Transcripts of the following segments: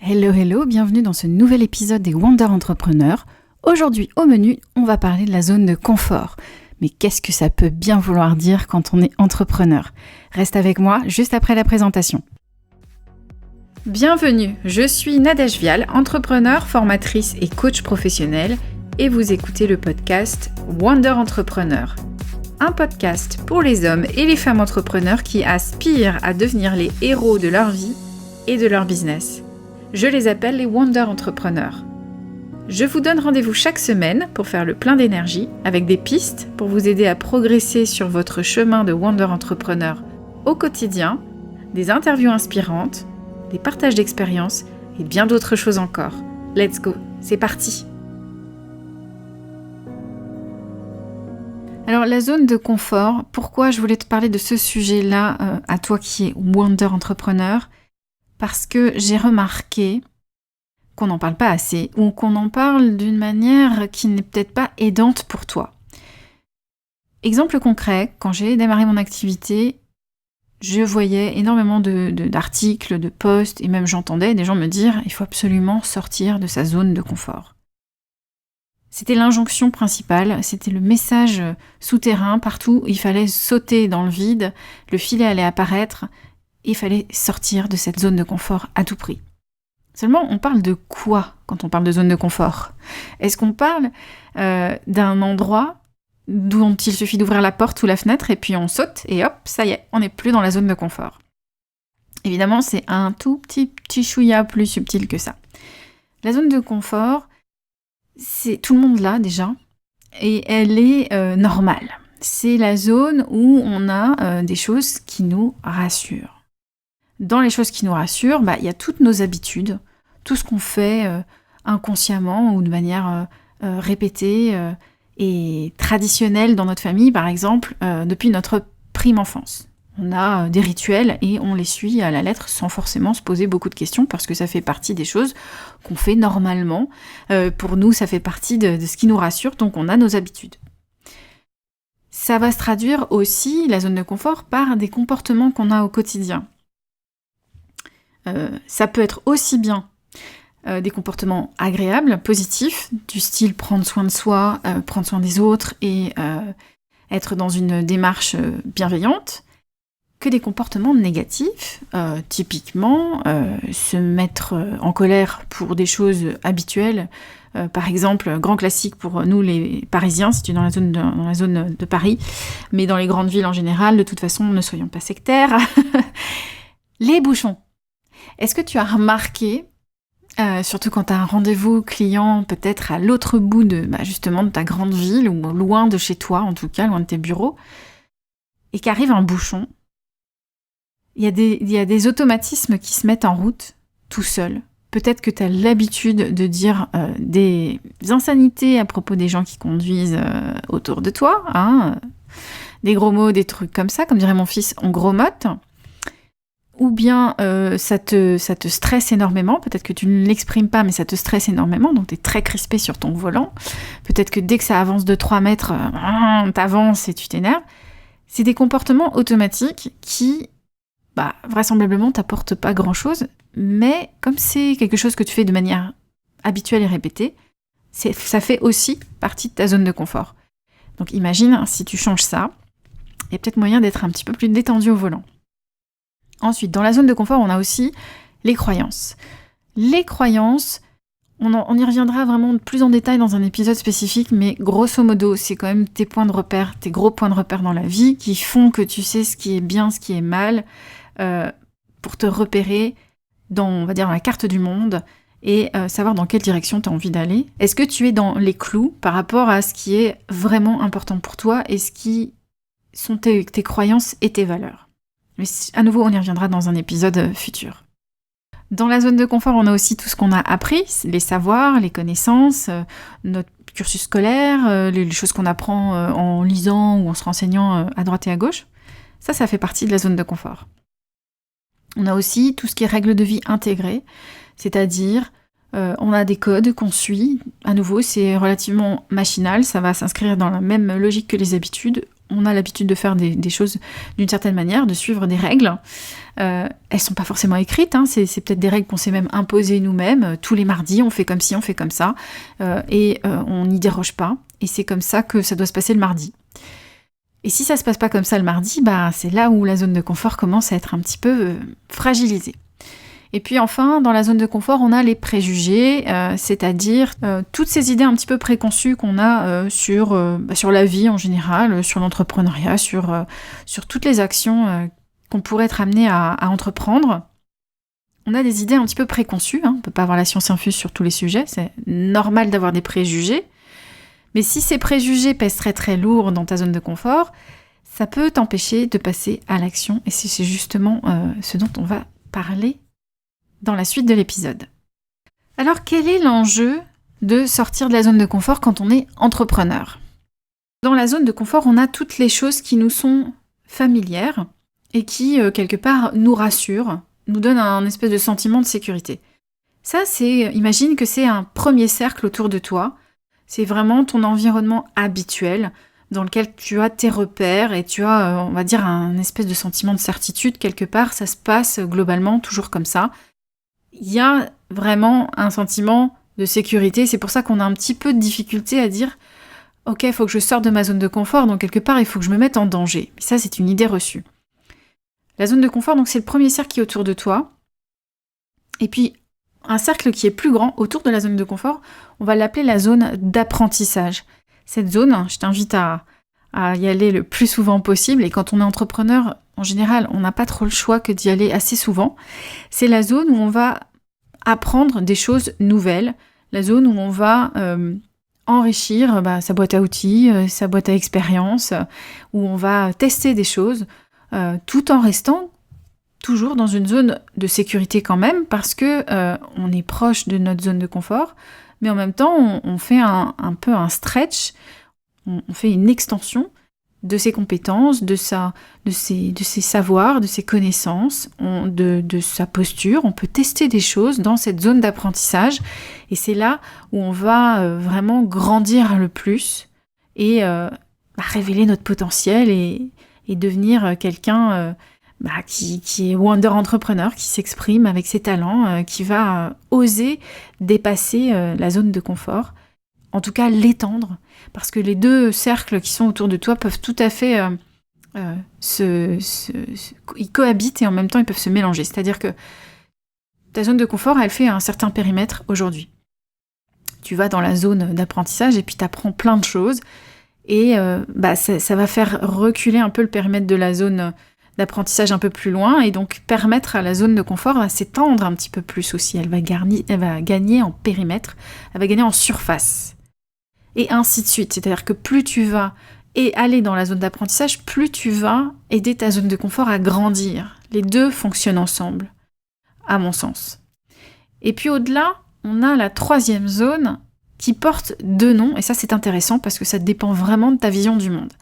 Hello, hello, bienvenue dans ce nouvel épisode des Wonder Entrepreneurs. Aujourd'hui, au menu, on va parler de la zone de confort. Mais qu'est-ce que ça peut bien vouloir dire quand on est entrepreneur ? Reste avec moi juste après la présentation. Bienvenue, je suis Nadège Vial, entrepreneur, formatrice et coach professionnel, et vous écoutez le podcast Wonder Entrepreneur. Un podcast pour les hommes et les femmes entrepreneurs qui aspirent à devenir les héros de leur vie et de leur business. Je les appelle les Wonder Entrepreneurs. Je vous donne rendez-vous chaque semaine pour faire le plein d'énergie avec des pistes pour vous aider à progresser sur votre chemin de Wonder Entrepreneur au quotidien, des interviews inspirantes, des partages d'expériences et bien d'autres choses encore. Let's go, c'est parti! Alors la zone de confort, pourquoi je voulais te parler de ce sujet-là à toi qui es Wonder Entrepreneur ? Parce que j'ai remarqué qu'on n'en parle pas assez ou qu'on en parle d'une manière qui n'est peut-être pas aidante pour toi. Exemple concret, quand j'ai démarré mon activité, je voyais énormément d'articles, de posts et même j'entendais des gens me dire « il faut absolument sortir de sa zone de confort ». C'était l'injonction principale, c'était le message souterrain partout, il fallait sauter dans le vide, le filet allait apparaître, il fallait sortir de cette zone de confort à tout prix. Seulement, on parle de quoi quand on parle de zone de confort ? Est-ce qu'on parle d'un endroit dont il suffit d'ouvrir la porte ou la fenêtre et puis on saute et hop, ça y est, on n'est plus dans la zone de confort. Évidemment, c'est un tout petit chouïa plus subtil que ça. La zone de confort, c'est tout le monde là déjà et elle est normale. C'est la zone où on a des choses qui nous rassurent. Dans les choses qui nous rassurent, il y a toutes nos habitudes, tout ce qu'on fait inconsciemment ou de manière répétée et traditionnelle dans notre famille, par exemple, depuis notre prime enfance. On a des rituels et on les suit à la lettre sans forcément se poser beaucoup de questions parce que ça fait partie des choses qu'on fait normalement. Pour nous, ça fait partie de ce qui nous rassure, donc on a nos habitudes. Ça va se traduire aussi, la zone de confort, par des comportements qu'on a au quotidien. Ça peut être aussi bien des comportements agréables, positifs, du style prendre soin de soi, prendre soin des autres et être dans une démarche bienveillante, que des comportements négatifs, typiquement se mettre en colère pour des choses habituelles, par exemple, grand classique pour nous les Parisiens, si tu es dans la zone de Paris, mais dans les grandes villes en général, de toute façon, ne soyons pas sectaires, les bouchons. Est-ce que tu as remarqué, surtout quand tu as un rendez-vous client peut-être à l'autre bout justement de ta grande ville, ou loin de chez toi en tout cas, loin de tes bureaux, et qu'arrive un bouchon, il y a des automatismes qui se mettent en route tout seuls. Peut-être que tu as l'habitude de dire des insanités à propos des gens qui conduisent autour de toi, des gros mots, des trucs comme ça, comme dirait mon fils, on grosmote. Ou bien ça te stresse énormément, peut-être que tu ne l'exprimes pas, mais ça te stresse énormément, donc tu es très crispé sur ton volant. Peut-être que dès que ça avance de 3 mètres, t'avances et tu t'énerves. C'est des comportements automatiques qui, vraisemblablement, t'apportent pas grand-chose, mais comme c'est quelque chose que tu fais de manière habituelle et répétée, ça fait aussi partie de ta zone de confort. Donc imagine, si tu changes ça, il y a peut-être moyen d'être un petit peu plus détendu au volant. Ensuite, dans la zone de confort, on a aussi les croyances. Les croyances, on y reviendra vraiment plus en détail dans un épisode spécifique, mais grosso modo, c'est quand même tes points de repère, tes gros points de repère dans la vie qui font que tu sais ce qui est bien, ce qui est mal, pour te repérer dans, on va dire, la carte du monde et savoir dans quelle direction tu as envie d'aller. Est-ce que tu es dans les clous par rapport à ce qui est vraiment important pour toi et ce qui sont tes croyances et tes valeurs ? Mais à nouveau, on y reviendra dans un épisode futur. Dans la zone de confort, on a aussi tout ce qu'on a appris, les savoirs, les connaissances, notre cursus scolaire, les choses qu'on apprend en lisant ou en se renseignant à droite et à gauche. Ça fait partie de la zone de confort. On a aussi tout ce qui est règles de vie intégrées, c'est-à-dire on a des codes qu'on suit. À nouveau, c'est relativement machinal, ça va s'inscrire dans la même logique que les habitudes. on a l'habitude de faire des choses d'une certaine manière, de suivre des règles. Elles sont pas forcément écrites, hein, c'est peut-être des règles qu'on s'est même imposées nous-mêmes. Tous les mardis, on fait comme ci, on fait comme ça, et on n'y déroge pas. Et c'est comme ça que ça doit se passer le mardi. Et si ça se passe pas comme ça le mardi, c'est là où la zone de confort commence à être un petit peu fragilisée. Et puis enfin, dans la zone de confort, on a les préjugés, c'est-à-dire toutes ces idées un petit peu préconçues qu'on a sur la vie en général, sur l'entrepreneuriat, sur toutes les actions qu'on pourrait être amené à entreprendre. On a des idées un petit peu préconçues, hein. On ne peut pas avoir la science infuse sur tous les sujets, c'est normal d'avoir des préjugés. Mais si ces préjugés pèsent très très lourd dans ta zone de confort, ça peut t'empêcher de passer à l'action. Et c'est justement ce dont on va parler dans la suite de l'épisode. Alors, quel est l'enjeu de sortir de la zone de confort quand on est entrepreneur ? Dans la zone de confort, on a toutes les choses qui nous sont familières et qui, quelque part, nous rassurent, nous donnent un espèce de sentiment de sécurité. Ça, imagine que c'est un premier cercle autour de toi. C'est vraiment ton environnement habituel dans lequel tu as tes repères et tu as, on va dire, un espèce de sentiment de certitude quelque part. Ça se passe globalement toujours comme ça. Il y a vraiment un sentiment de sécurité. C'est pour ça qu'on a un petit peu de difficulté à dire « Ok, il faut que je sorte de ma zone de confort, donc quelque part, il faut que je me mette en danger. » Ça, c'est une idée reçue. La zone de confort, donc c'est le premier cercle qui est autour de toi. Et puis, un cercle qui est plus grand autour de la zone de confort, on va l'appeler la zone d'apprentissage. Cette zone, je t'invite à y aller le plus souvent possible. Et quand on est entrepreneur, en général, on n'a pas trop le choix que d'y aller assez souvent. C'est la zone où on va apprendre des choses nouvelles, la zone où on va enrichir sa boîte à outils, sa boîte à expérience, où on va tester des choses, tout en restant toujours dans une zone de sécurité quand même, parce que on est proche de notre zone de confort, mais en même temps, on fait un peu un stretch, on fait une extension de ses compétences, de ses savoirs, de ses connaissances, de sa posture. On peut tester des choses dans cette zone d'apprentissage, et c'est là où on va vraiment grandir le plus et révéler notre potentiel et devenir quelqu'un qui est Wonder Entrepreneur, qui s'exprime avec ses talents, qui va oser dépasser la zone de confort, en tout cas l'étendre, parce que les deux cercles qui sont autour de toi peuvent tout à fait ils cohabitent et en même temps ils peuvent se mélanger. C'est-à-dire que ta zone de confort, elle fait un certain périmètre aujourd'hui. Tu vas dans la zone d'apprentissage et puis tu apprends plein de choses et ça va faire reculer un peu le périmètre de la zone d'apprentissage un peu plus loin et donc permettre à la zone de confort à s'étendre un petit peu plus aussi. Elle va gagner en périmètre, elle va gagner en surface. Et ainsi de suite. C'est-à-dire que plus tu vas aller dans la zone d'apprentissage, plus tu vas aider ta zone de confort à grandir. Les deux fonctionnent ensemble, à mon sens. Et puis au-delà, on a la troisième zone qui porte deux noms, et ça c'est intéressant parce que ça dépend vraiment de ta vision du monde.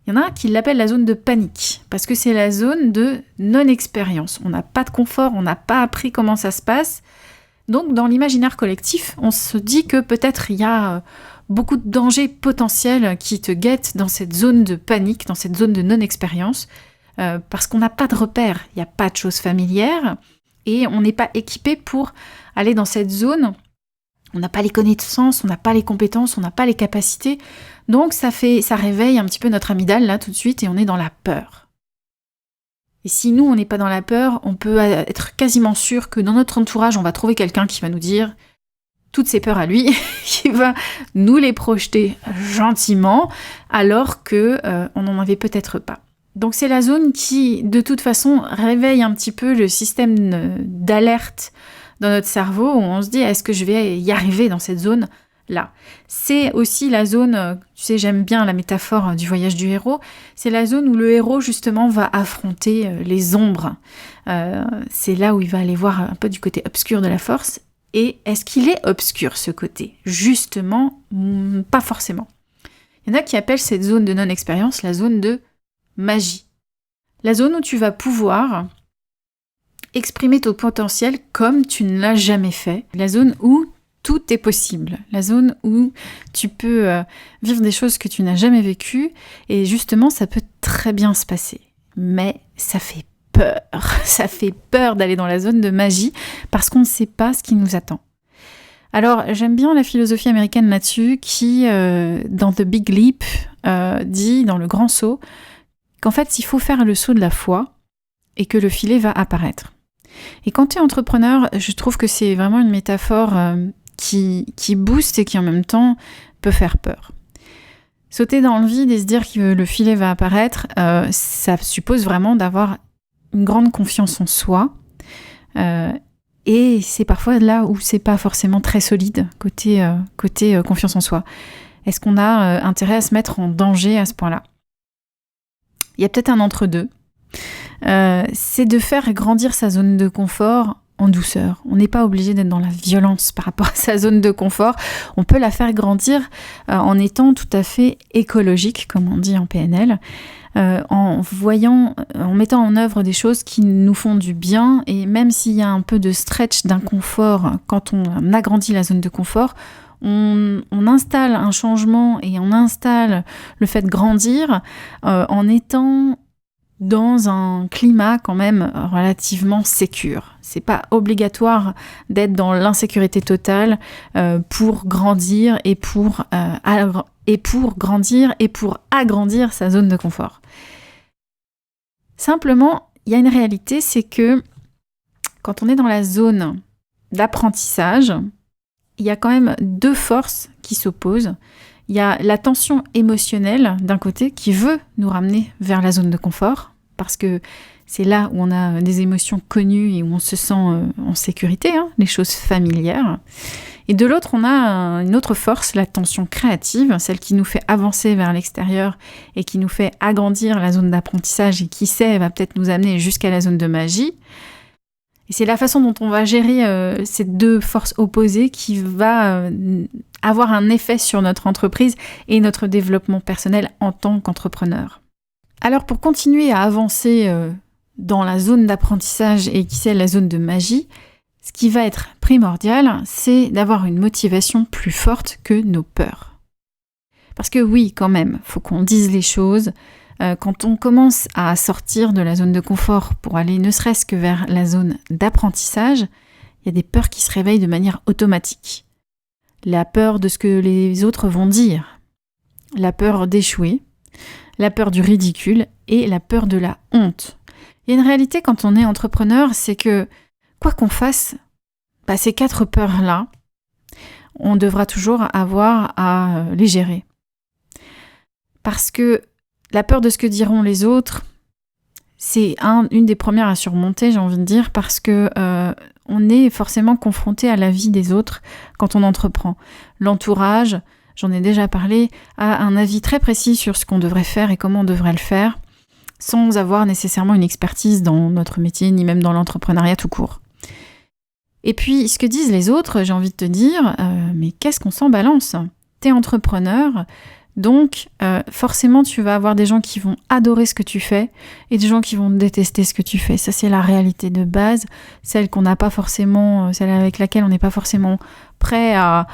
Il y en a qui l'appellent la zone de panique, parce que c'est la zone de non-expérience. On n'a pas de confort, on n'a pas appris comment ça se passe. Donc dans l'imaginaire collectif, on se dit que peut-être il y a beaucoup de dangers potentiels qui te guettent dans cette zone de panique, dans cette zone de non-expérience, parce qu'on n'a pas de repères, il n'y a pas de choses familières, et on n'est pas équipé pour aller dans cette zone. On n'a pas les connaissances, on n'a pas les compétences, on n'a pas les capacités, donc ça réveille un petit peu notre amygdale là tout de suite, et on est dans la peur. Et si nous, on n'est pas dans la peur, on peut être quasiment sûr que dans notre entourage, on va trouver quelqu'un qui va nous dire toutes ses peurs à lui, qui va nous les projeter gentiment, alors que on n'en avait peut-être pas. Donc c'est la zone qui, de toute façon, réveille un petit peu le système d'alerte dans notre cerveau, où on se dit, est-ce que je vais y arriver dans cette zone-là ? C'est aussi la zone, tu sais, j'aime bien la métaphore du voyage du héros, c'est la zone où le héros, justement, va affronter les ombres. C'est là où il va aller voir un peu du côté obscur de la force. Et est-ce qu'il est obscur, ce côté ? Justement, pas forcément. Il y en a qui appellent cette zone de non-expérience la zone de magie. La zone où tu vas pouvoir exprimer ton potentiel comme tu ne l'as jamais fait. La zone où tout est possible. La zone où tu peux vivre des choses que tu n'as jamais vécues et justement, ça peut très bien se passer. Mais ça fait peur. Ça fait peur d'aller dans la zone de magie parce qu'on ne sait pas ce qui nous attend. Alors, j'aime bien la philosophie américaine là-dessus qui, dans The Big Leap, dit, dans le grand saut, qu'en fait, il faut faire le saut de la foi et que le filet va apparaître. Et quand tu es entrepreneur, je trouve que c'est vraiment une métaphore qui booste et qui en même temps peut faire peur. Sauter dans le vide et se dire que le filet va apparaître, ça suppose vraiment d'avoir une grande confiance en soi. Et c'est parfois là où c'est pas forcément très solide côté confiance en soi. Est-ce qu'on a intérêt à se mettre en danger à ce point-là ? Il y a peut-être un entre-deux. C'est de faire grandir sa zone de confort en douceur. On n'est pas obligé d'être dans la violence par rapport à sa zone de confort. On peut la faire grandir en étant tout à fait écologique, comme on dit en PNL, en mettant en œuvre des choses qui nous font du bien. Et même s'il y a un peu de stretch, d'inconfort, quand on agrandit la zone de confort, on installe un changement et on installe le fait de grandir en étant dans un climat quand même relativement sécure. C'est pas obligatoire d'être dans l'insécurité totale pour grandir et pour grandir et pour agrandir sa zone de confort. Simplement, il y a une réalité, c'est que quand on est dans la zone d'apprentissage, il y a quand même deux forces qui s'opposent. Il y a la tension émotionnelle d'un côté qui veut nous ramener vers la zone de confort, parce que c'est là où on a des émotions connues et où on se sent en sécurité, les choses familières. Et de l'autre, on a une autre force, la tension créative, celle qui nous fait avancer vers l'extérieur et qui nous fait agrandir la zone d'apprentissage et qui sait, va peut-être nous amener jusqu'à la zone de magie. Et c'est la façon dont on va gérer ces deux forces opposées qui va avoir un effet sur notre entreprise et notre développement personnel en tant qu'entrepreneur. Alors pour continuer à avancer dans la zone d'apprentissage et qui c'est la zone de magie, ce qui va être primordial, c'est d'avoir une motivation plus forte que nos peurs. Parce que oui, quand même, faut qu'on dise les choses. Quand on commence à sortir de la zone de confort pour aller ne serait-ce que vers la zone d'apprentissage, il y a des peurs qui se réveillent de manière automatique. La peur de ce que les autres vont dire, la peur d'échouer, la peur du ridicule et la peur de la honte. Il y a une réalité quand on est entrepreneur, c'est que quoi qu'on fasse, ces 4 peurs-là, on devra toujours avoir à les gérer. Parce que la peur de ce que diront les autres, c'est une des premières à surmonter, j'ai envie de dire, parce que on est forcément confronté à la vie des autres quand on entreprend. L'entourage, j'en ai déjà parlé, a un avis très précis sur ce qu'on devrait faire et comment on devrait le faire, sans avoir nécessairement une expertise dans notre métier, ni même dans l'entrepreneuriat tout court. Et puis, ce que disent les autres, j'ai envie de te dire, mais qu'est-ce qu'on s'en balance ? T'es entrepreneur, donc forcément tu vas avoir des gens qui vont adorer ce que tu fais et des gens qui vont détester ce que tu fais. Ça, c'est la réalité de base, celle qu'on n'a pas forcément, celle avec laquelle on n'est pas forcément prêt à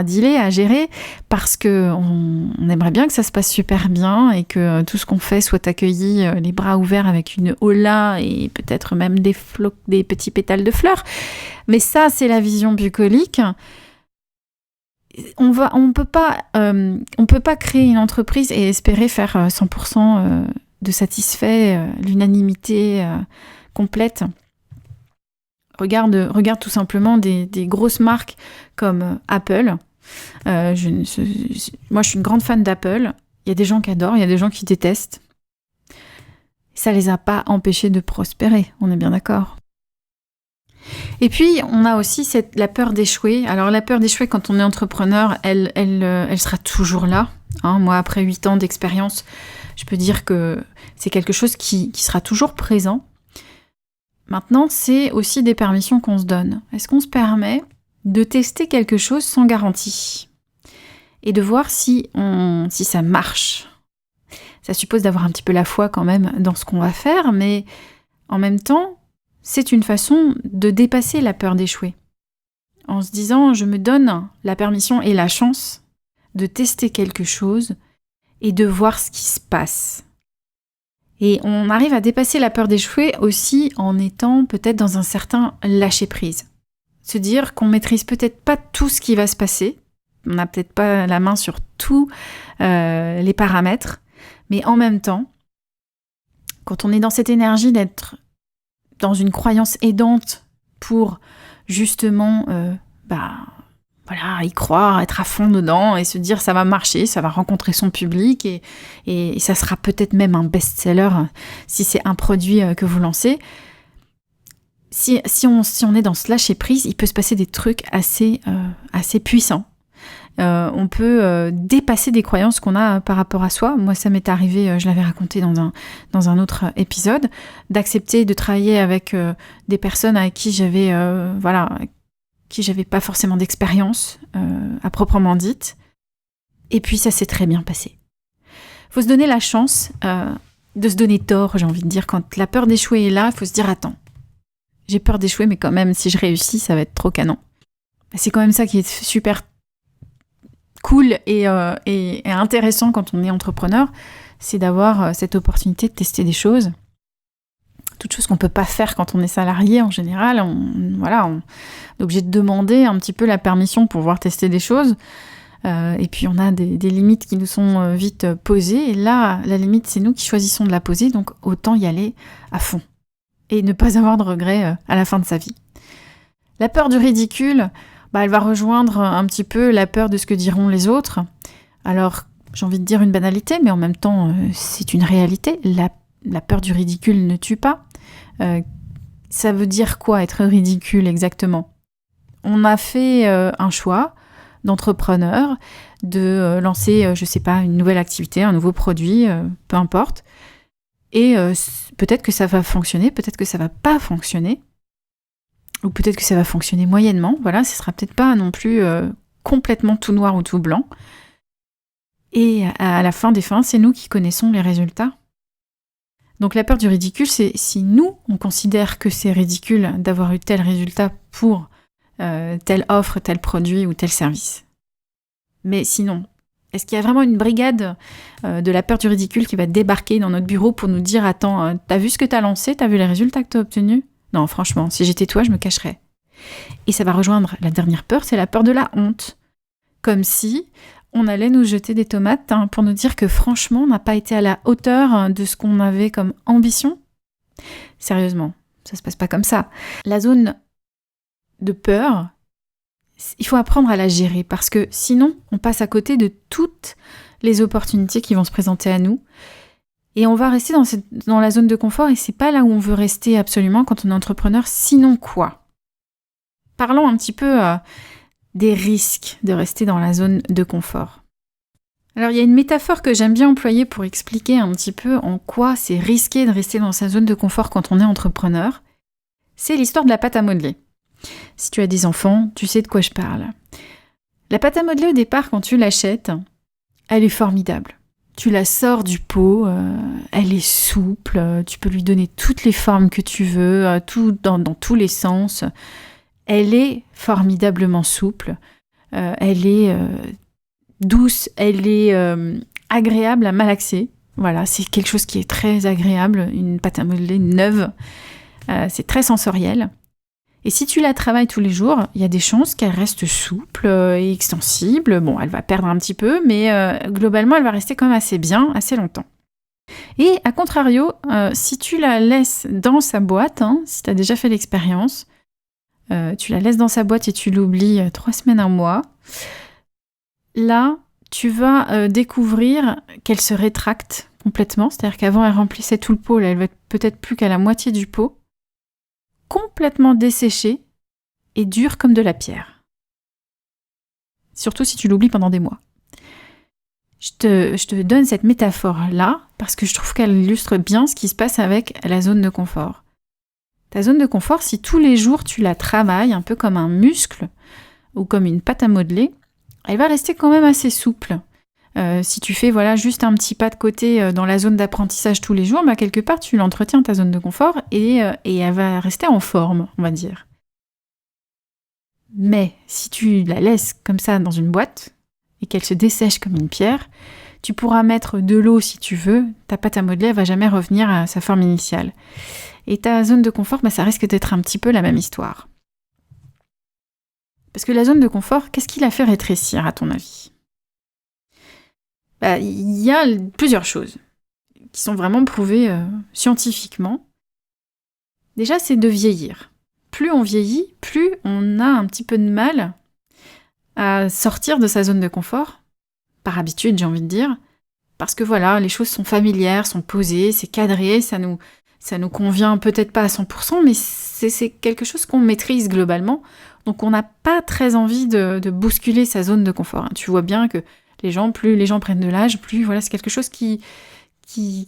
dealer, à gérer, parce que on aimerait bien que ça se passe super bien et que tout ce qu'on fait soit accueilli les bras ouverts avec une hola et peut-être même des petits pétales de fleurs. Mais ça, c'est la vision bucolique. On peut pas créer une entreprise et espérer faire 100% de satisfait, l'unanimité complète. Regarde tout simplement des grosses marques comme Apple. Moi, je suis une grande fan d'Apple. Il y a des gens qui adorent, il y a des gens qui détestent. Ça les a pas empêchés de prospérer, on est bien d'accord. Et puis, on a aussi la peur d'échouer. Alors, la peur d'échouer, quand on est entrepreneur, elle sera toujours là. Moi, après 8 ans d'expérience, je peux dire que c'est quelque chose qui sera toujours présent. Maintenant, c'est aussi des permissions qu'on se donne. Est-ce qu'on se permet de tester quelque chose sans garantie ? Et de voir si ça marche. Ça suppose d'avoir un petit peu la foi quand même dans ce qu'on va faire, mais en même temps, c'est une façon de dépasser la peur d'échouer. en se disant je me donne la permission et la chance de tester quelque chose et de voir ce qui se passe. Et on arrive à dépasser la peur d'échouer aussi en étant peut-être dans un certain lâcher-prise. Se dire qu'on maîtrise peut-être pas tout ce qui va se passer, on n'a peut-être pas la main sur tous les paramètres, mais en même temps, quand on est dans cette énergie d'être dans une croyance aidante pour justement y croire, être à fond dedans et se dire ça va marcher, ça va rencontrer son public et ça sera peut-être même un best-seller si c'est un produit que vous lancez. Si on est dans ce lâcher-prise, il peut se passer des trucs assez puissants. On peut dépasser des croyances qu'on a par rapport à soi. Moi, ça m'est arrivé, je l'avais raconté dans un autre épisode, d'accepter de travailler avec des personnes avec qui j'avais pas forcément d'expérience à proprement dite. Et puis ça s'est très bien passé. Faut se donner la chance de se donner tort, j'ai envie de dire. Quand la peur d'échouer est là, il faut se dire attends, j'ai peur d'échouer, mais quand même, si je réussis, ça va être trop canon. C'est quand même ça qui est super cool et intéressant quand on est entrepreneur, c'est d'avoir cette opportunité de tester des choses. Toutes choses qu'on ne peut pas faire quand on est salarié en général. On est obligé de demander un petit peu la permission pour pouvoir tester des choses. Et puis on a des limites qui nous sont vite posées. Et là, la limite, c'est nous qui choisissons de la poser. Donc autant y aller à fond. Et ne pas avoir de regrets à la fin de sa vie. La peur du ridicule, elle va rejoindre un petit peu la peur de ce que diront les autres. Alors, j'ai envie de dire une banalité, mais en même temps, c'est une réalité. La peur du ridicule ne tue pas. Ça veut dire quoi, être ridicule exactement ? On a fait un choix d'entrepreneur de lancer, une nouvelle activité, un nouveau produit, peu importe. Et peut-être que ça va fonctionner, peut-être que ça va pas fonctionner. Ou peut-être que ça va fonctionner moyennement. Voilà, ce sera peut-être pas non plus complètement tout noir ou tout blanc. Et à la fin des fins, c'est nous qui connaissons les résultats. Donc la peur du ridicule, c'est si nous, on considère que c'est ridicule d'avoir eu tel résultat pour telle offre, tel produit ou tel service. Mais sinon, est-ce qu'il y a vraiment une brigade de la peur du ridicule qui va débarquer dans notre bureau pour nous dire « Attends, t'as vu ce que t'as lancé ? T'as vu les résultats que t'as obtenus ? » Non, franchement, si j'étais toi, je me cacherais. Et ça va rejoindre la dernière peur, c'est la peur de la honte. Comme si on allait nous jeter des tomates pour nous dire que franchement, on n'a pas été à la hauteur de ce qu'on avait comme ambition. Sérieusement, ça se passe pas comme ça. La zone de peur, il faut apprendre à la gérer parce que sinon, on passe à côté de toutes les opportunités qui vont se présenter à nous. Et on va rester dans la zone de confort et c'est pas là où on veut rester absolument quand on est entrepreneur, sinon quoi ? Parlons un petit peu des risques de rester dans la zone de confort. Alors il y a une métaphore que j'aime bien employer pour expliquer un petit peu en quoi c'est risqué de rester dans sa zone de confort quand on est entrepreneur. C'est l'histoire de la pâte à modeler. Si tu as des enfants, tu sais de quoi je parle. La pâte à modeler au départ, quand tu l'achètes, elle est formidable. Tu la sors du pot, elle est souple, tu peux lui donner toutes les formes que tu veux, tout dans tous les sens. Elle est formidablement souple, elle est douce, elle est agréable à malaxer. Voilà, c'est quelque chose qui est très agréable, une pâte à modeler neuve, c'est très sensoriel. Et si tu la travailles tous les jours, il y a des chances qu'elle reste souple et extensible. Bon, elle va perdre un petit peu, mais globalement, elle va rester quand même assez bien, assez longtemps. Et à contrario, si tu la laisses dans sa boîte, si tu as déjà fait l'expérience, tu la laisses dans sa boîte et tu l'oublies 3 semaines, 1 mois, là, tu vas découvrir qu'elle se rétracte complètement. C'est-à-dire qu'avant, elle remplissait tout le pot, là, elle va être peut-être plus qu'à la moitié du pot, complètement desséchée et dure comme de la pierre. Surtout si tu l'oublies pendant des mois. Je te donne cette métaphore-là parce que je trouve qu'elle illustre bien ce qui se passe avec la zone de confort. Ta zone de confort, si tous les jours tu la travailles un peu comme un muscle ou comme une pâte à modeler, elle va rester quand même assez souple. Si tu fais juste un petit pas de côté dans la zone d'apprentissage tous les jours, quelque part tu l'entretiens ta zone de confort et elle va rester en forme, on va dire. Mais si tu la laisses comme ça dans une boîte et qu'elle se dessèche comme une pierre, tu pourras mettre de l'eau si tu veux, ta pâte à modeler ne va jamais revenir à sa forme initiale. Et ta zone de confort, ça risque d'être un petit peu la même histoire. Parce que la zone de confort, qu'est-ce qui la fait rétrécir à ton avis ? Il y a plusieurs choses qui sont vraiment prouvées scientifiquement. Déjà, c'est de vieillir. Plus on vieillit, plus on a un petit peu de mal à sortir de sa zone de confort, par habitude j'ai envie de dire, parce que voilà, les choses sont familières, sont posées, c'est cadré, ça nous convient peut-être pas à 100%, mais c'est quelque chose qu'on maîtrise globalement, donc on n'a pas très envie de bousculer sa zone de confort. Tu vois bien que plus les gens prennent de l'âge, plus voilà, c'est quelque chose qui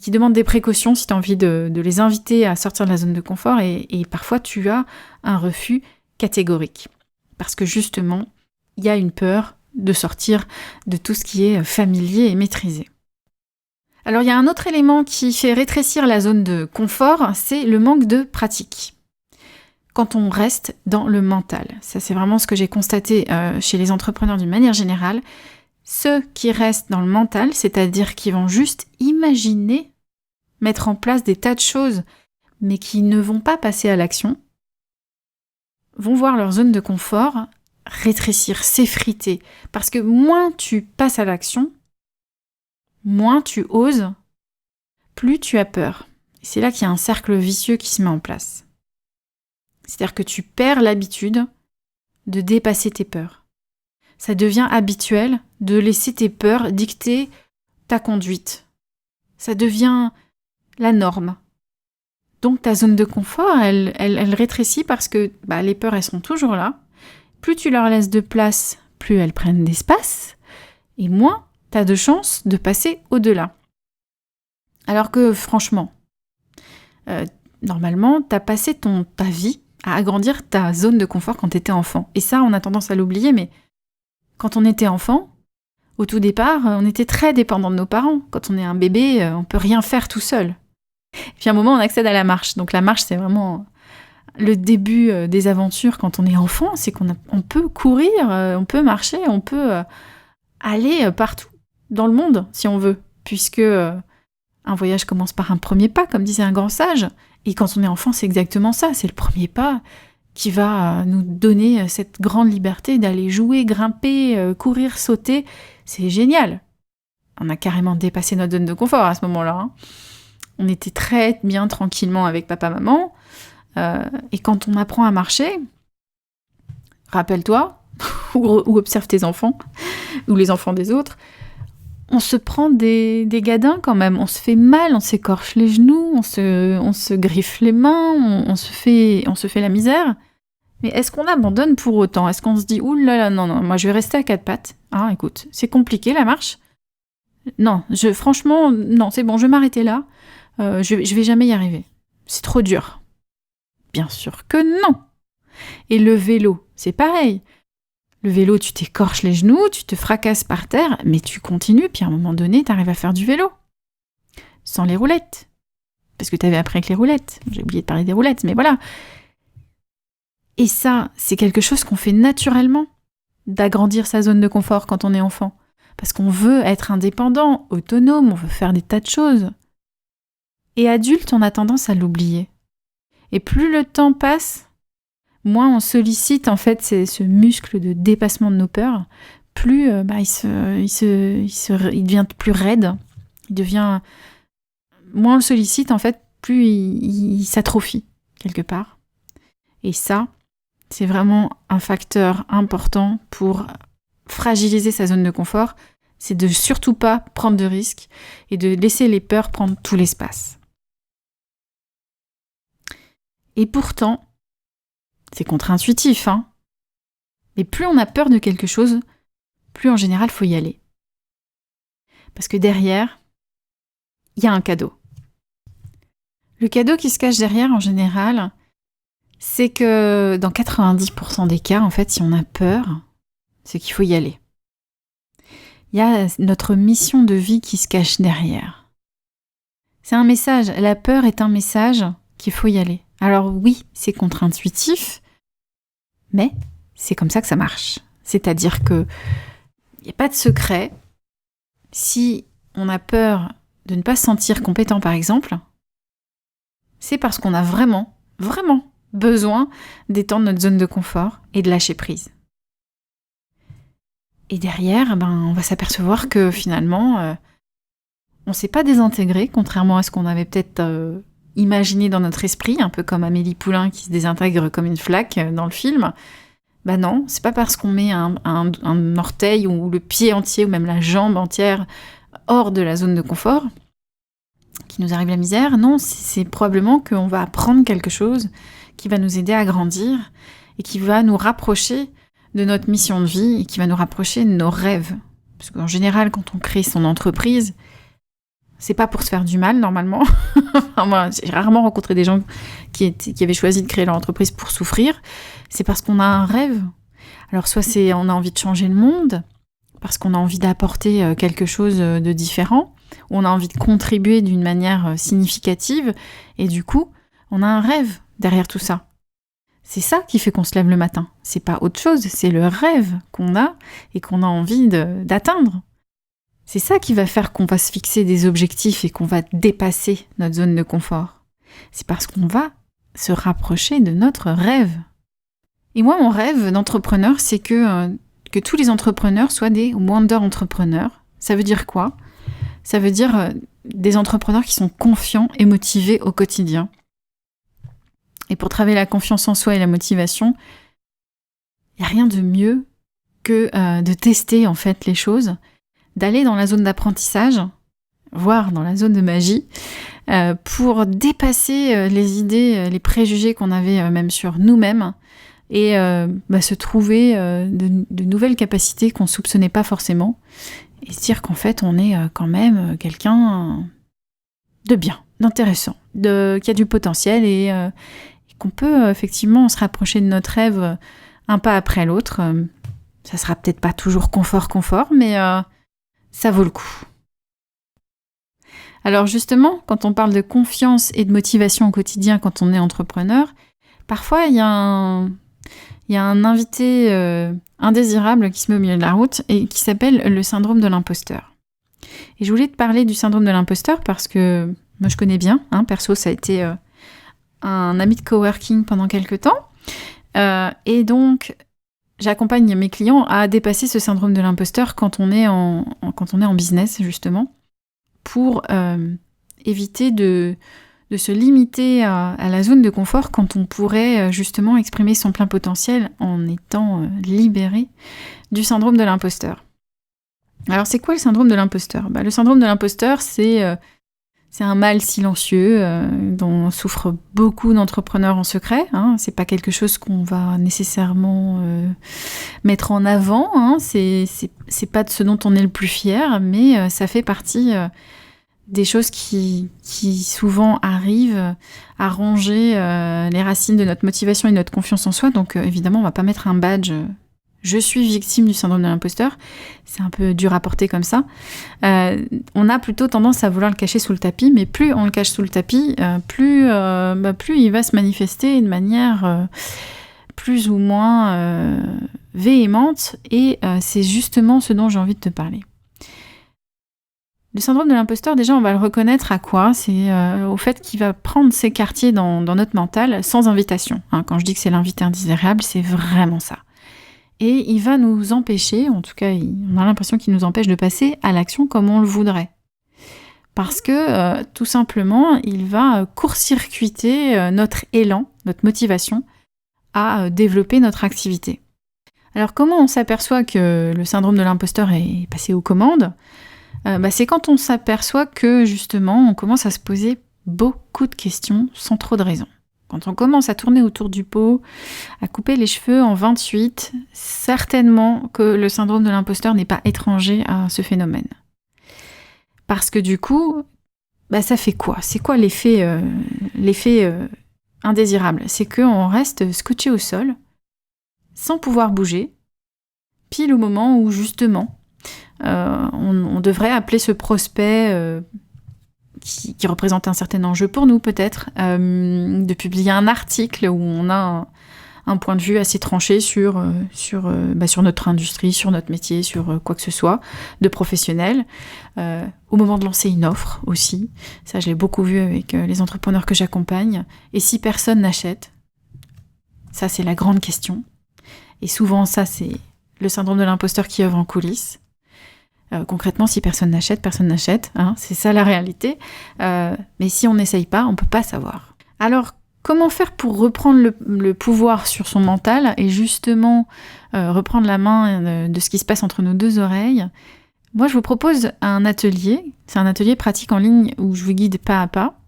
demande des précautions si tu as envie de les inviter à sortir de la zone de confort, et parfois tu as un refus catégorique. Parce que justement, il y a une peur de sortir de tout ce qui est familier et maîtrisé. Alors il y a un autre élément qui fait rétrécir la zone de confort, c'est le manque de pratique. Quand on reste dans le mental. Ça c'est vraiment ce que j'ai constaté chez les entrepreneurs d'une manière générale. Ceux qui restent dans le mental, c'est-à-dire qui vont juste imaginer, mettre en place des tas de choses, mais qui ne vont pas passer à l'action, vont voir leur zone de confort rétrécir, s'effriter. Parce que moins tu passes à l'action, moins tu oses, plus tu as peur. Et c'est là qu'il y a un cercle vicieux qui se met en place. C'est-à-dire que tu perds l'habitude de dépasser tes peurs. Ça devient habituel de laisser tes peurs dicter ta conduite. Ça devient la norme. Donc ta zone de confort, elle rétrécit parce que les peurs, elles sont toujours là. Plus tu leur laisses de place, plus elles prennent d'espace, et moins tu as de chances de passer au-delà. Alors que franchement, normalement, tu as passé ta vie à agrandir ta zone de confort quand tu étais enfant. Et ça, on a tendance à l'oublier, mais quand on était enfant, au tout départ, on était très dépendant de nos parents. Quand on est un bébé, on peut rien faire tout seul. Et puis à un moment, on accède à la marche. Donc la marche, c'est vraiment le début des aventures quand on est enfant, c'est qu'on peut courir, on peut marcher, on peut aller partout dans le monde, si on veut. Puisque un voyage commence par un premier pas, comme disait un grand sage. Et quand on est enfant, c'est exactement ça. C'est le premier pas qui va nous donner cette grande liberté d'aller jouer, grimper, courir, sauter. C'est génial. On a carrément dépassé notre zone de confort à ce moment-là. Hein. On était très bien tranquillement avec papa, maman. Et quand on apprend à marcher, rappelle-toi, ou observe tes enfants, ou les enfants des autres, on se prend des gadins quand même, on se fait mal, on s'écorche les genoux, on se griffe les mains, on se fait la misère. Mais est-ce qu'on abandonne pour autant ? Est-ce qu'on se dit « Ouh là là, non, moi je vais rester à quatre pattes. Ah, écoute, c'est compliqué la marche. Non, franchement, non, c'est bon, je vais m'arrêter là. Je vais jamais y arriver. C'est trop dur. » Bien sûr que non. Et le vélo, c'est pareil. Le vélo, tu t'écorches les genoux, tu te fracasses par terre, mais tu continues, puis à un moment donné, tu arrives à faire du vélo. Sans les roulettes. Parce que tu avais appris avec les roulettes. J'ai oublié de parler des roulettes, mais voilà. Et ça, c'est quelque chose qu'on fait naturellement, d'agrandir sa zone de confort quand on est enfant. Parce qu'on veut être indépendant, autonome, on veut faire des tas de choses. Et adulte, on a tendance à l'oublier. Et plus le temps passe, moins on sollicite en fait ce muscle de dépassement de nos peurs, plus il devient plus raide, moins on le sollicite en fait, plus il s'atrophie quelque part. Et ça, c'est vraiment un facteur important pour fragiliser sa zone de confort, c'est de surtout pas prendre de risques et de laisser les peurs prendre tout l'espace. Et pourtant, c'est contre-intuitif, hein. Mais plus on a peur de quelque chose, plus en général, il faut y aller. Parce que derrière, il y a un cadeau. Le cadeau qui se cache derrière, en général, c'est que dans 90% des cas, en fait, si on a peur, c'est qu'il faut y aller. Il y a notre mission de vie qui se cache derrière. C'est un message. La peur est un message qu'il faut y aller. Alors oui, c'est contre-intuitif, mais c'est comme ça que ça marche. C'est-à-dire que il n'y a pas de secret. Si on a peur de ne pas se sentir compétent, par exemple, c'est parce qu'on a vraiment, vraiment besoin d'étendre notre zone de confort et de lâcher prise. Et derrière, on va s'apercevoir que finalement, on ne s'est pas désintégré, contrairement à ce qu'on avait peut-être imaginé dans notre esprit, un peu comme Amélie Poulain qui se désintègre comme une flaque dans le film. Non, c'est pas parce qu'on met un orteil ou le pied entier ou même la jambe entière hors de la zone de confort qui nous arrive la misère. Non, c'est probablement qu'on va apprendre quelque chose qui va nous aider à grandir et qui va nous rapprocher de notre mission de vie et qui va nous rapprocher de nos rêves. Parce qu'en général, quand on crée son entreprise, c'est pas pour se faire du mal, normalement. Moi, j'ai rarement rencontré des gens qui avaient choisi de créer leur entreprise pour souffrir. C'est parce qu'on a un rêve. Alors, soit on a envie de changer le monde, parce qu'on a envie d'apporter quelque chose de différent, ou on a envie de contribuer d'une manière significative, et du coup, on a un rêve derrière tout ça. C'est ça qui fait qu'on se lève le matin. C'est pas autre chose, c'est le rêve qu'on a et qu'on a envie d'atteindre. C'est ça qui va faire qu'on va se fixer des objectifs et qu'on va dépasser notre zone de confort. C'est parce qu'on va se rapprocher de notre rêve. Et moi, mon rêve d'entrepreneur, c'est que tous les entrepreneurs soient des wonder entrepreneurs. Ça veut dire quoi ? Ça veut dire des entrepreneurs qui sont confiants et motivés au quotidien. Et pour travailler la confiance en soi et la motivation, il n'y a rien de mieux que de tester en fait les choses, d'aller dans la zone d'apprentissage, voire dans la zone de magie, pour dépasser les idées, les préjugés qu'on avait même sur nous-mêmes et se trouver de nouvelles capacités qu'on ne soupçonnait pas forcément et se dire qu'en fait on est quand même quelqu'un de bien, d'intéressant, qui a du potentiel et qu'on peut effectivement se rapprocher de notre rêve un pas après l'autre. Ça sera peut-être pas toujours confort, mais ça vaut le coup. Alors justement, quand on parle de confiance et de motivation au quotidien quand on est entrepreneur, parfois il y a un invité indésirable qui se met au milieu de la route et qui s'appelle le syndrome de l'imposteur. Et je voulais te parler du syndrome de l'imposteur parce que moi je connais bien, perso ça a été un ami de coworking pendant quelques temps. Et donc, j'accompagne mes clients à dépasser ce syndrome de l'imposteur quand on est en business, justement, pour éviter de se limiter à la zone de confort quand on pourrait justement exprimer son plein potentiel en étant libéré du syndrome de l'imposteur. Alors, c'est quoi le syndrome de l'imposteur ? Le syndrome de l'imposteur, c'est un mal silencieux dont souffrent beaucoup d'entrepreneurs en secret. C'est pas quelque chose qu'on va nécessairement mettre en avant. C'est pas de ce dont on est le plus fier, mais ça fait partie des choses qui souvent arrivent à ronger les racines de notre motivation et de notre confiance en soi. Donc évidemment, on va pas mettre un badge je suis victime du syndrome de l'imposteur. C'est un peu dur à porter comme ça. On a plutôt tendance à vouloir le cacher sous le tapis, mais plus on le cache sous le tapis, plus il va se manifester de manière plus ou moins véhémente, et c'est justement ce dont j'ai envie de te parler. Le syndrome de l'imposteur, déjà, on va le reconnaître à quoi ? C'est au fait qu'il va prendre ses quartiers dans notre mental sans invitation. Quand je dis que c'est l'invité indésirable, c'est vraiment ça. Et il va nous empêcher, en tout cas, on a l'impression qu'il nous empêche de passer à l'action comme on le voudrait. Parce que, tout simplement, il va court-circuiter notre élan, notre motivation à développer notre activité. Alors, comment on s'aperçoit que le syndrome de l'imposteur est passé aux commandes ? C'est quand on s'aperçoit que, justement, on commence à se poser beaucoup de questions sans trop de raison. Quand on commence à tourner autour du pot, à couper les cheveux en 28, certainement que le syndrome de l'imposteur n'est pas étranger à ce phénomène. Parce que du coup, ça fait quoi ? C'est quoi l'effet indésirable ? C'est qu'on reste scotché au sol, sans pouvoir bouger, pile au moment où justement, on devrait appeler ce prospect qui représente un certain enjeu pour nous peut-être, de publier un article où on a un point de vue assez tranché sur notre industrie, sur notre métier, sur quoi que ce soit, de professionnel. Au moment de lancer une offre aussi, ça je l'ai beaucoup vu avec les entrepreneurs que j'accompagne. Et si personne n'achète, ça c'est la grande question. Et souvent ça c'est le syndrome de l'imposteur qui œuvre en coulisses. Concrètement, si personne n'achète, hein, c'est ça la réalité. Mais si on n'essaye pas, on ne peut pas savoir. Alors, comment faire pour reprendre le pouvoir sur son mental et justement reprendre la main de ce qui se passe entre nos deux oreilles ? Moi, je vous propose un atelier. C'est un atelier pratique en ligne où je vous guide pas à pas.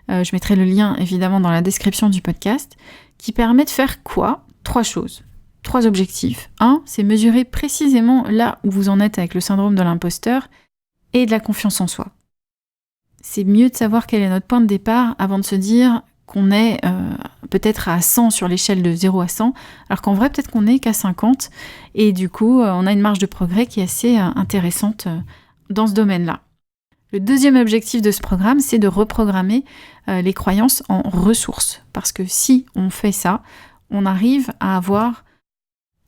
Je mettrai le lien évidemment dans la description du podcast, qui permet de faire quoi ? 3 choses. 3 objectifs. 1, c'est mesurer précisément là où vous en êtes avec le syndrome de l'imposteur et de la confiance en soi. C'est mieux de savoir quel est notre point de départ avant de se dire qu'on est peut-être à 100 sur l'échelle de 0 à 100, alors qu'en vrai peut-être qu'on n'est qu'à 50 et du coup on a une marge de progrès qui est assez intéressante dans ce domaine-là. Le deuxième objectif de ce programme, c'est de reprogrammer les croyances en ressources, parce que si on fait ça, on arrive à avoir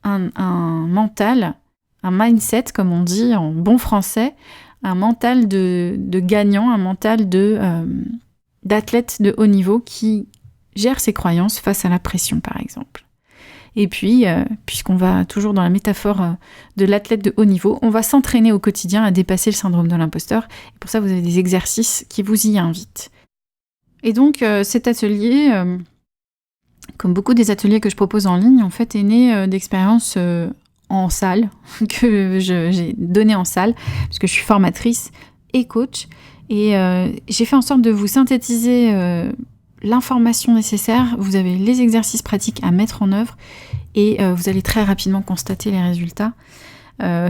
un mental, un mindset, comme on dit en bon français, un mental de gagnant, un mental d'athlète de haut niveau qui gère ses croyances face à la pression, par exemple. Et puis, puisqu'on va toujours dans la métaphore de l'athlète de haut niveau, on va s'entraîner au quotidien à dépasser le syndrome de l'imposteur. Et pour ça, vous avez des exercices qui vous y invitent. Et donc, cet atelier... comme beaucoup des ateliers que je propose en ligne, en fait, est né d'expériences en salle, que j'ai données en salle, parce que je suis formatrice et coach. Et j'ai fait en sorte de vous synthétiser l'information nécessaire. Vous avez les exercices pratiques à mettre en œuvre et vous allez très rapidement constater les résultats.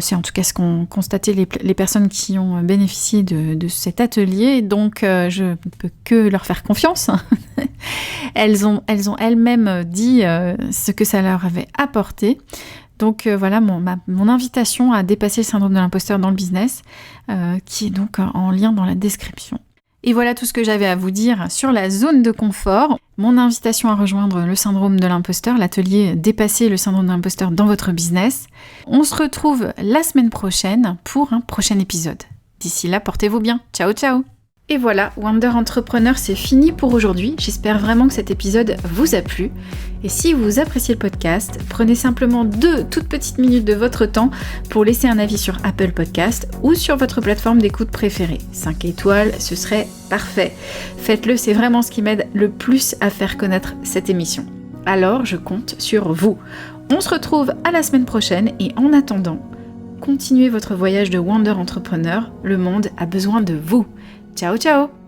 C'est en tout cas ce qu'ont constaté les personnes qui ont bénéficié de cet atelier, donc je ne peux que leur faire confiance. Elles ont elles-mêmes dit ce que ça leur avait apporté. Donc voilà mon invitation à dépasser le syndrome de l'imposteur dans le business, qui est donc en lien dans la description. Et voilà tout ce que j'avais à vous dire sur la zone de confort. Mon invitation à rejoindre le syndrome de l'imposteur, l'atelier Dépasser le syndrome de l'imposteur dans votre business. On se retrouve la semaine prochaine pour un prochain épisode. D'ici là, portez-vous bien. Ciao, ciao! Et voilà, Wonder Entrepreneur, c'est fini pour aujourd'hui. J'espère vraiment que cet épisode vous a plu. Et si vous appréciez le podcast, prenez simplement 2 toutes petites minutes de votre temps pour laisser un avis sur Apple Podcast ou sur votre plateforme d'écoute préférée. 5 étoiles, ce serait parfait. Faites-le, c'est vraiment ce qui m'aide le plus à faire connaître cette émission. Alors, je compte sur vous. On se retrouve à la semaine prochaine et en attendant, continuez votre voyage de Wonder Entrepreneur. Le monde a besoin de vous. Ciao, ciao!